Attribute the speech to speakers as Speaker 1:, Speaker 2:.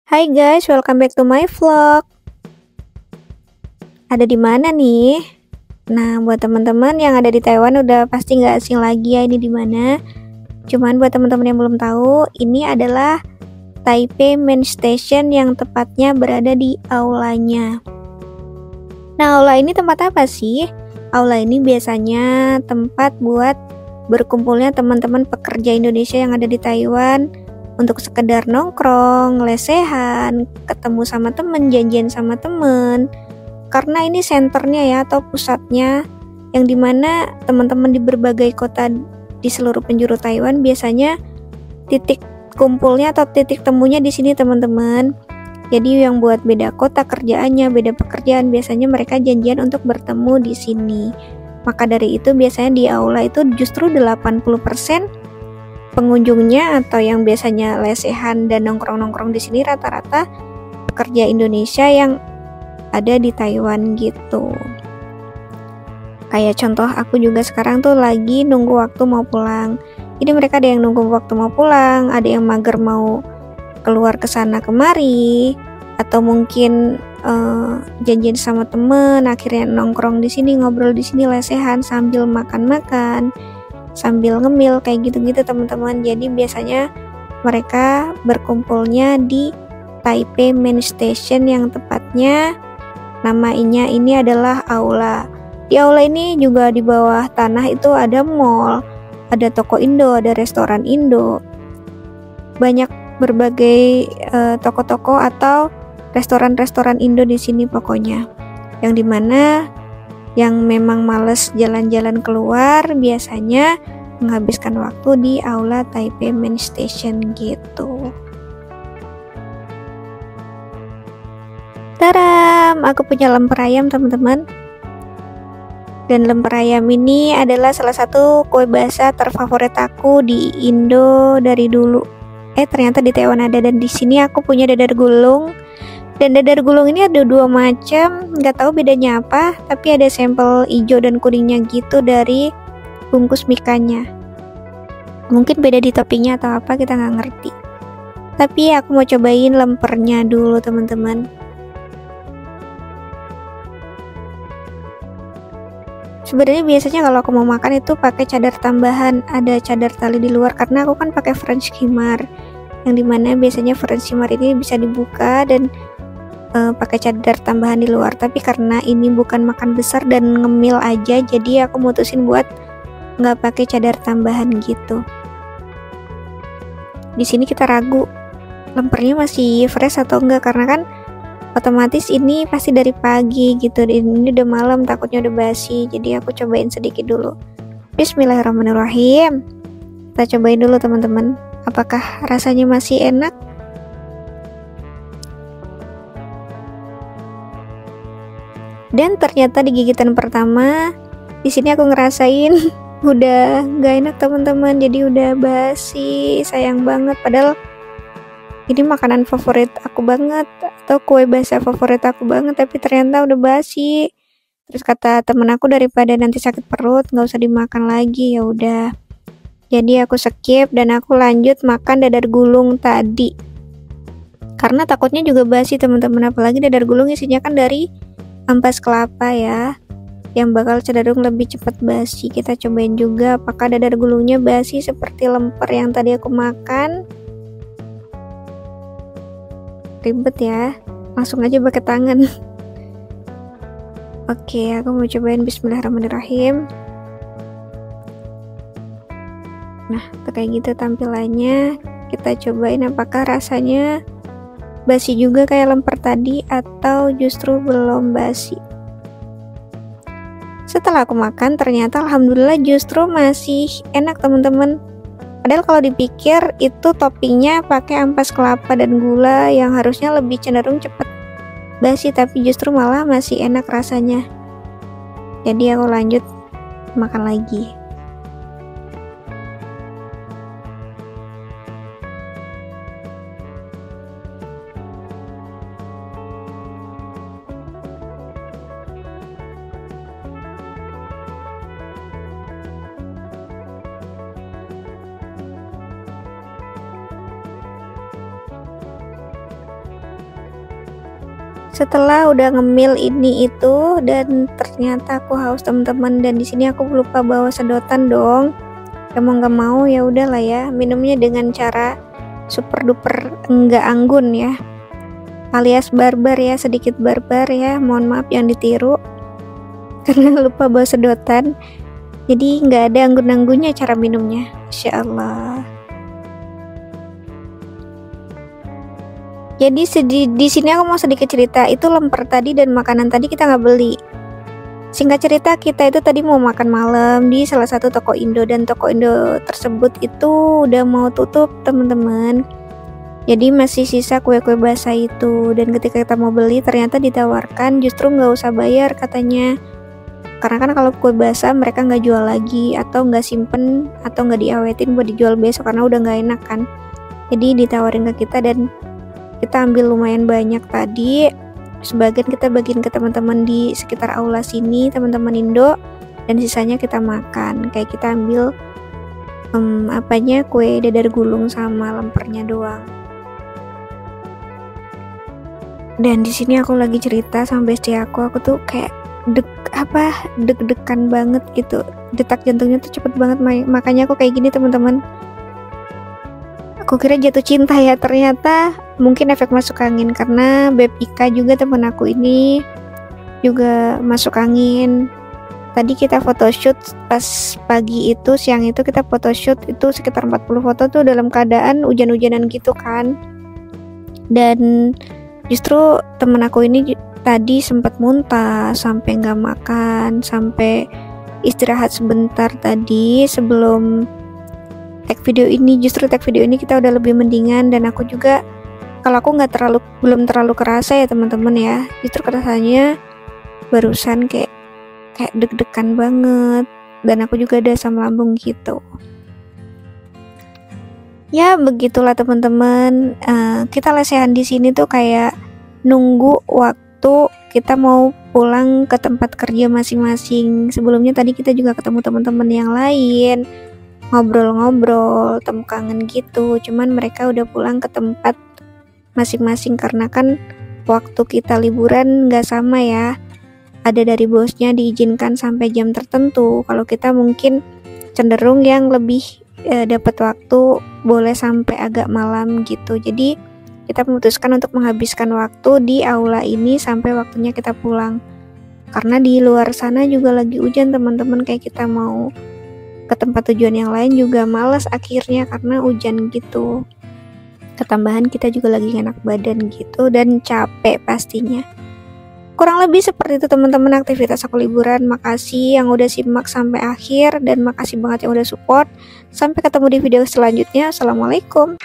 Speaker 1: Hai guys, welcome back to my vlog. Ada di mana nih? Nah, buat teman-teman yang ada di Taiwan udah pasti nggak asing lagi ya ini di mana. Cuman buat teman-teman yang belum tahu, ini adalah Taipei Main Station yang tepatnya berada di aulanya. Nah, aula ini tempat apa sih? Aula ini biasanya tempat buat berkumpulnya teman-teman pekerja Indonesia yang ada di Taiwan untuk sekedar nongkrong, lesehan, ketemu sama temen, janjian sama temen. Karena ini senternya ya atau pusatnya yang dimana teman-teman di berbagai kota di seluruh penjuru Taiwan biasanya titik kumpulnya atau titik temunya di sini teman-teman. Jadi yang buat beda kota kerjaannya, beda pekerjaan biasanya mereka janjian untuk bertemu di sini. Maka dari itu biasanya di aula itu justru 80% pengunjungnya atau yang biasanya lesehan dan nongkrong-nongkrong di sini rata-rata pekerja Indonesia yang ada di Taiwan gitu. Kayak contoh aku juga sekarang tuh lagi nunggu waktu mau pulang. Jadi mereka ada yang nunggu waktu mau pulang, ada yang mager mau keluar ke sana kemari, atau mungkin janjian sama temen, akhirnya nongkrong di sini, ngobrol di sini lesehan sambil makan-makan, sambil ngemil kayak gitu-gitu teman-teman. Jadi biasanya mereka berkumpulnya di Taipei Main Station yang tepatnya namanya ini adalah aula. Di aula ini juga di bawah tanah itu ada mall, ada toko Indo, ada restoran Indo. Banyak berbagai toko-toko atau restoran-restoran Indo di sini pokoknya. Yang dimana yang memang males jalan-jalan keluar biasanya menghabiskan waktu di aula Taipei Main Station gitu. Taram, aku punya lemper ayam teman-teman. Dan lemper ayam ini adalah salah satu kue basah terfavorit aku di Indo dari dulu. Ternyata di Taiwan ada, dan di sini aku punya dadar gulung. Dan dadar gulung ini ada dua macam, nggak tahu bedanya apa, tapi ada sampel hijau dan kuningnya gitu dari bungkus mikanya. Mungkin beda di toppingnya atau apa, kita nggak ngerti. Tapi aku mau cobain lempernya dulu teman-teman. Sebenarnya biasanya kalau aku mau makan itu pakai cadar tambahan, ada cadar tali di luar karena aku kan pakai French khimar, yang dimana biasanya French khimar ini bisa dibuka dan pakai cadar tambahan di luar. Tapi karena ini bukan makan besar dan ngemil aja, jadi aku mutusin buat nggak pakai cadar tambahan gitu. Di sini kita ragu lempernya masih fresh atau enggak, karena kan otomatis ini pasti dari pagi gitu. Ini udah malam, takutnya udah basi. Jadi aku cobain sedikit dulu. Bismillahirrahmanirrahim. Kita cobain dulu teman-teman. Apakah rasanya masih enak? Dan ternyata di gigitan pertama di sini aku ngerasain udah gak enak teman-teman. Jadi udah basi, sayang banget. Padahal ini makanan favorit aku banget atau kue basah favorit aku banget, tapi ternyata udah basi. Terus kata temen aku daripada nanti sakit perut nggak usah dimakan lagi, ya udah. Jadi aku skip dan aku lanjut makan dadar gulung tadi. Karena takutnya juga basi teman-teman, apalagi dadar gulung isinya kan dari ampas kelapa ya, yang bakal cenderung lebih cepat basi. Kita cobain juga apakah dadar gulungnya basi seperti lemper yang tadi aku makan. Ribet ya, langsung aja pakai tangan. Oke, aku mau cobain. Bismillahirrahmanirrahim. Nah, kayak gitu tampilannya. Kita cobain apakah rasanya basi juga kayak lemper tadi atau justru belum basi. Setelah aku makan ternyata alhamdulillah justru masih enak teman-teman. Padahal kalau dipikir itu toppingnya pakai ampas kelapa dan gula yang harusnya lebih cenderung cepet basi, tapi justru malah masih enak rasanya. Jadi aku lanjut makan lagi. Setelah udah ngemil ini itu dan ternyata aku haus teman-teman, dan di sini aku lupa bawa sedotan dong. Emang nggak mau ya udahlah ya, minumnya dengan cara super duper enggak anggun ya, alias barbar ya, sedikit barbar ya, mohon maaf yang ditiru karena lupa bawa sedotan. Jadi nggak ada anggun-anggunnya cara minumnya, Insya Allah. Jadi di sini aku mau sedikit cerita, itu lemper tadi dan makanan tadi kita nggak beli. Singkat cerita, kita itu tadi mau makan malam di salah satu toko Indo, dan toko Indo tersebut itu udah mau tutup teman-teman. Jadi masih sisa kue-kue basah itu, dan ketika kita mau beli ternyata ditawarkan justru nggak usah bayar katanya. Karena kan kalau kue basah mereka nggak jual lagi, atau nggak simpen, atau nggak diawetin buat dijual besok karena udah nggak enak kan. Jadi ditawarin ke kita dan kita ambil lumayan banyak tadi. Sebagian kita bagiin ke teman-teman di sekitar aula sini, teman-teman Indo, dan sisanya kita makan. Kayak kita ambil kue dadar gulung sama lempernya doang. Dan di sini aku lagi cerita sama bestie aku tuh kayak deg-degan banget gitu, detak jantungnya tuh cepet banget, makanya aku kayak gini teman-teman. Aku kira jatuh cinta ya, ternyata mungkin efek masuk angin, karena Beb Ika juga temen aku ini juga masuk angin. Tadi kita photoshoot pas pagi itu, siang itu kita photoshoot itu sekitar 40 foto tuh dalam keadaan hujan-hujanan gitu kan. Dan justru temen aku ini tadi sempat muntah, sampai nggak makan, sampai istirahat sebentar tadi sebelum tag video ini. Justru tag video ini kita udah lebih mendingan, dan aku juga kalau aku belum terlalu kerasa ya teman-teman ya. Justru kerasanya barusan kayak deg-degan banget, dan aku juga ada asam lambung gitu. Ya begitulah teman-teman, kita lesehan di sini tuh kayak nunggu waktu kita mau pulang ke tempat kerja masing-masing. Sebelumnya tadi kita juga ketemu teman-teman yang lain, ngobrol-ngobrol, temu kangen gitu. Cuman mereka udah pulang ke tempat masing-masing karena kan waktu kita liburan nggak sama ya. Ada dari bosnya diizinkan sampai jam tertentu. Kalau kita mungkin cenderung yang lebih dapat waktu boleh sampai agak malam gitu. Jadi kita memutuskan untuk menghabiskan waktu di aula ini sampai waktunya kita pulang. Karena di luar sana juga lagi hujan teman-teman, kayak kita mau ke tempat tujuan yang lain juga malas akhirnya karena hujan gitu. Ketambahan kita juga lagi enak badan gitu dan capek pastinya. Kurang lebih seperti itu teman-teman aktivitas aku liburan. Makasih yang udah simak sampai akhir, dan makasih banget yang udah support. Sampai ketemu di video selanjutnya. Assalamualaikum.